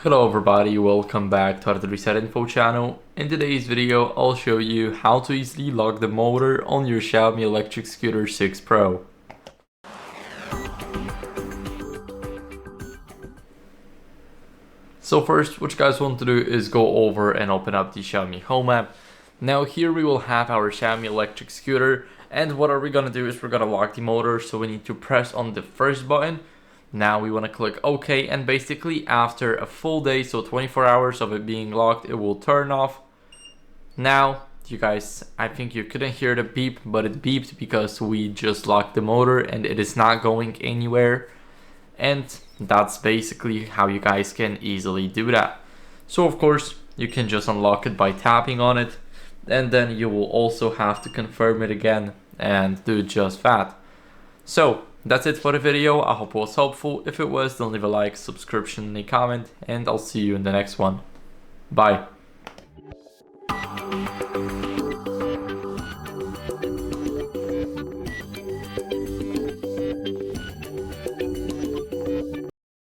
Hello everybody, welcome back to HardReset.Info channel. In today's video, I'll show you how to easily lock the motor on your XIAOMI Electric Scooter 6 Pro. So first, what you guys want to do is go over and open up the XIAOMI Home app. Now here we will have our XIAOMI Electric Scooter, and what are we gonna do is we're gonna lock the motor, so we need to press on the first button. Now we want to click OK, and basically after a full day, so 24 hours of it being locked, it will turn off. Now, you guys, I think you couldn't hear the beep, but it beeped because we just locked the motor and it is not going anywhere. And that's basically how you guys can easily do that. So of course, you can just unlock it by tapping on it, and then you will also have to confirm it again and do just that. So that's it for the video. I hope it was helpful. If it was, then leave a like, subscription, and a comment, and I'll see you in the next one. Bye.